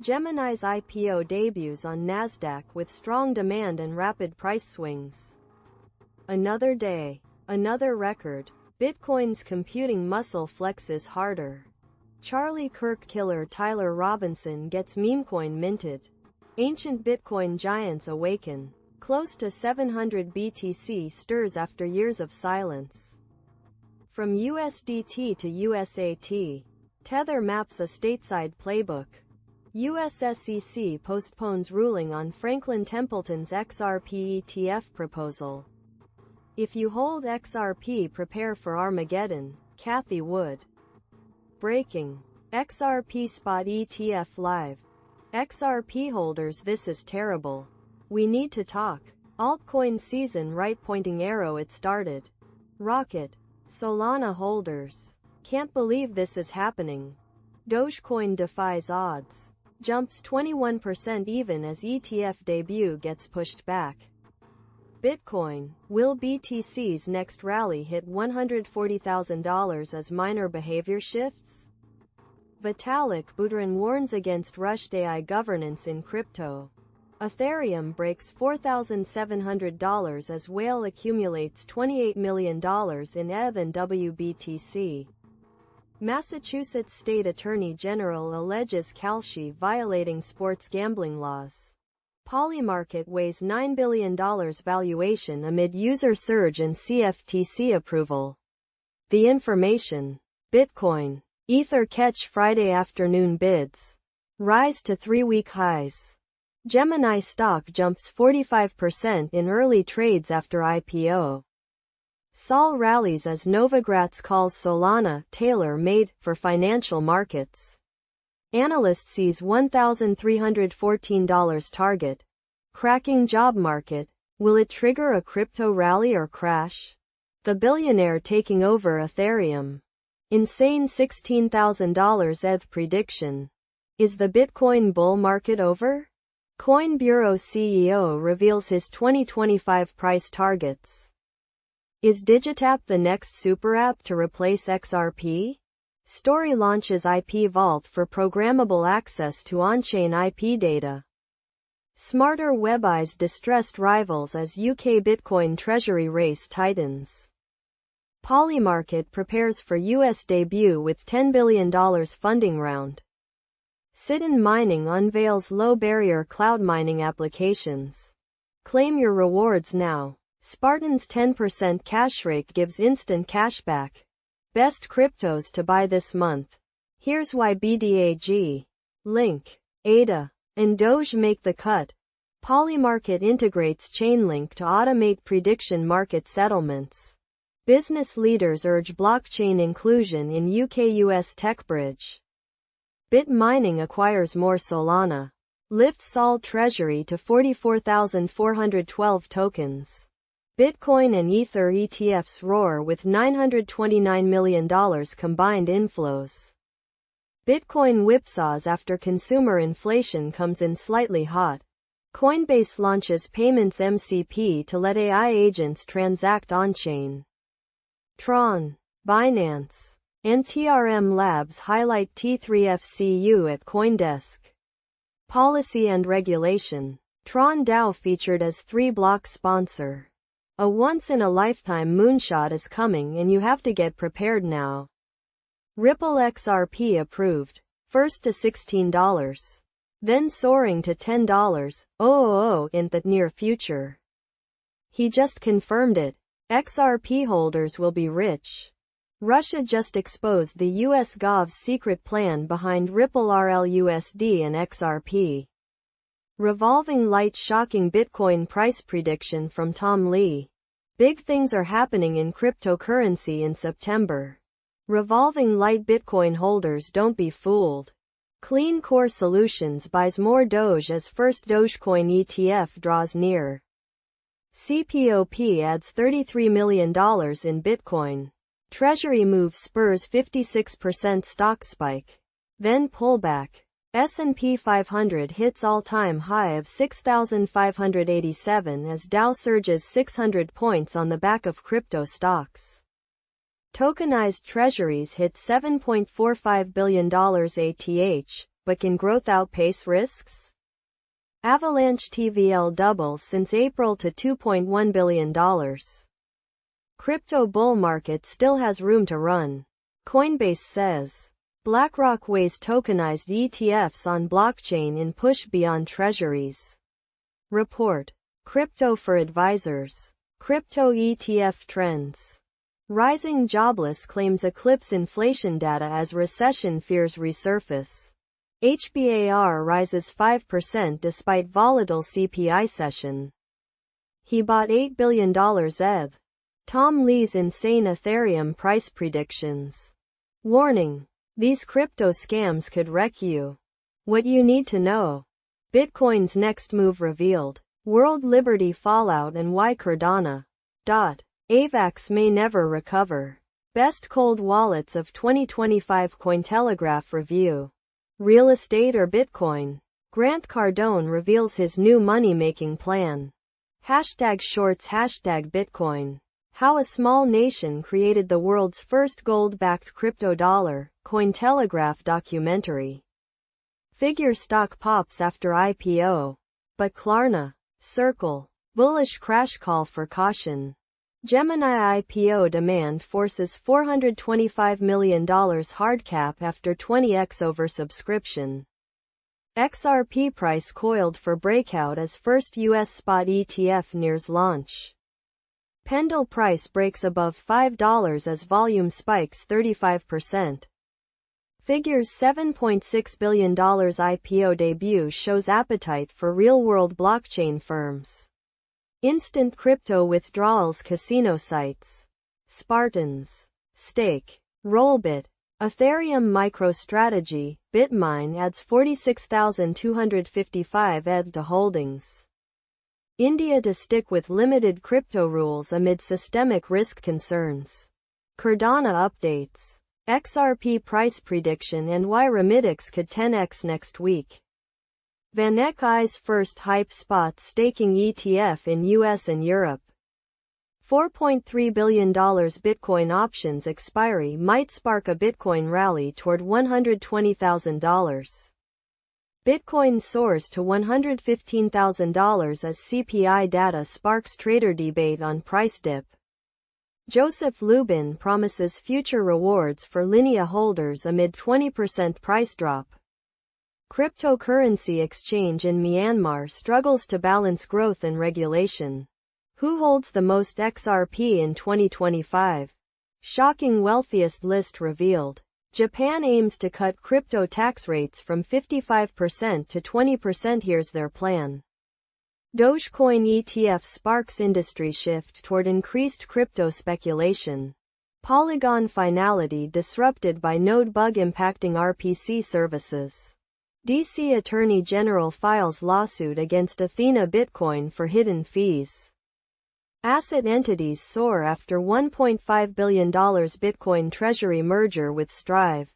Gemini's IPO debuts on Nasdaq with strong demand and rapid price swings. Another day, another record. Bitcoin's computing muscle flexes harder. Charlie Kirk killer Tyler Robinson gets Memecoin minted. Ancient Bitcoin giants awaken. Close to 700 BTC stirs after years of silence. From USDT to USAT. Tether maps a stateside playbook. US SEC postpones ruling on Franklin Templeton's XRP ETF proposal. If you hold XRP, prepare for Armageddon, Cathie would. Breaking. XRP Spot ETF live. XRP holders, this is terrible. We need to talk. Altcoin season right, pointing arrow, it started. Rocket. Solana holders. Can't believe this is happening. Dogecoin defies odds. Jumps 21% even as ETF debut gets pushed back. Bitcoin. Will BTC's next rally hit $140,000 as miner behavior shifts? Vitalik Buterin warns against rushed AI governance in crypto. Ethereum breaks $4,700 as whale accumulates $28 million in ETH and WBTC. Massachusetts State Attorney General alleges Kalshi violating sports gambling laws. Polymarket weighs $9 billion valuation amid user surge and CFTC approval. The Information. Bitcoin. Ether catch Friday afternoon bids. Rise to 3-week highs. Gemini stock jumps 45% in early trades after IPO. Sol rallies as Novogratz calls Solana tailor-made for financial markets. Analyst sees $1,314 target. Cracking job market. Will it trigger a crypto rally or crash? The Billionaire taking over Ethereum. Insane $16,000 ETH prediction. Is the Bitcoin bull market over? Coin Bureau CEO reveals his 2025 price targets. Is Digitap the next super app to replace XRP? Story launches IP Vault for programmable access to on-chain IP data. Smarter Web eyes distressed rivals as UK Bitcoin treasury race tightens. Polymarket prepares for US debut with $10 billion funding round. Citizen Mining unveils low-barrier cloud mining applications. Claim your rewards now. Spartan's 10% cash rate gives instant cashback. Best cryptos to buy this month. Here's why BDAG, Link, ADA, and Doge make the cut. Polymarket integrates Chainlink to automate prediction market settlements. Business leaders urge blockchain inclusion in UK-US tech bridge. Bit mining acquires more Solana. Lifts Sol treasury to 44,412 tokens. Bitcoin and Ether ETFs roar with $929 million combined inflows. Bitcoin whipsaws after consumer inflation comes in slightly hot. Coinbase launches payments MCP to let AI agents transact on-chain. Tron, Binance, and TRM Labs highlight T3FCU at CoinDesk. Policy and regulation. Tron DAO featured as 3Block sponsor. A once-in-a-lifetime moonshot is coming and you have to get prepared now. Ripple XRP approved. First to $16. Then soaring to $10 in the near future. He just confirmed it. XRP holders will be rich. Russia just exposed the US gov's secret plan behind Ripple RLUSD and XRP. Revolving light shocking Bitcoin price prediction from Tom Lee. Big things are happening in cryptocurrency in September. Revolving light Bitcoin holders, don't be fooled. Clean Core Solutions buys more Doge as first Dogecoin ETF draws near. CPOP adds $33 million in Bitcoin. Treasury move spurs 56% stock spike. Then pullback. S&P 500 hits all-time high of 6,587 as Dow surges 600 points on the back of crypto stocks. Tokenized treasuries hit $7.45 billion ATH, but can growth outpace risks? Avalanche TVL doubles since April to $2.1 billion. Crypto bull market still has room to run. Coinbase says. BlackRock weighs tokenized ETFs on blockchain in push beyond treasuries. Report. Crypto for advisors. Crypto ETF trends. Rising jobless claims eclipse inflation data as recession fears resurface. HBAR rises 5% despite volatile CPI session. He bought $8 billion ETH. Tom Lee's insane Ethereum price predictions. Warning. These crypto scams could wreck you. What you need to know. Bitcoin's next move revealed. World Liberty fallout and why Cardano. AVAX may never recover. Best cold wallets of 2025 Cointelegraph review. Real estate or Bitcoin? Grant Cardone reveals his new money-making plan. #shorts #Bitcoin. How a small nation created the world's first gold-backed crypto dollar. Cointelegraph documentary. Figure stock pops after IPO. But Klarna. Circle. Bullish crash call for caution. Gemini IPO demand forces $425 million hard cap after 20x oversubscription. XRP price coiled for breakout as first U.S. spot ETF nears launch. Pendle price breaks above $5 as volume spikes 35%. Figures $7.6 billion IPO debut shows appetite for real-world blockchain firms. Instant crypto withdrawals casino sites. Spartans. Stake. Rollbit. Ethereum MicroStrategy. Bitmine adds 46,255 ETH to holdings. India to stick with limited crypto rules amid systemic risk concerns. Cardano updates. XRP price prediction and why Remedix could 10x next week. VanEck eyes first hype spot staking ETF in US and Europe. $4.3 billion Bitcoin options expiry might spark a Bitcoin rally toward $120,000. Bitcoin soars to $115,000 as CPI data sparks trader debate on price dip. Joseph Lubin promises future rewards for Linea holders amid 20% price drop. Cryptocurrency exchange in Myanmar struggles to balance growth and regulation. Who holds the most XRP in 2025? Shocking wealthiest list revealed. Japan aims to cut crypto tax rates from 55% to 20%. Here's their plan. Dogecoin ETF sparks industry shift toward increased crypto speculation. Polygon finality disrupted by node bug impacting RPC services. DC Attorney General files lawsuit against Athena Bitcoin for hidden fees. Asset entities soar after $1.5 billion Bitcoin treasury merger with Strive.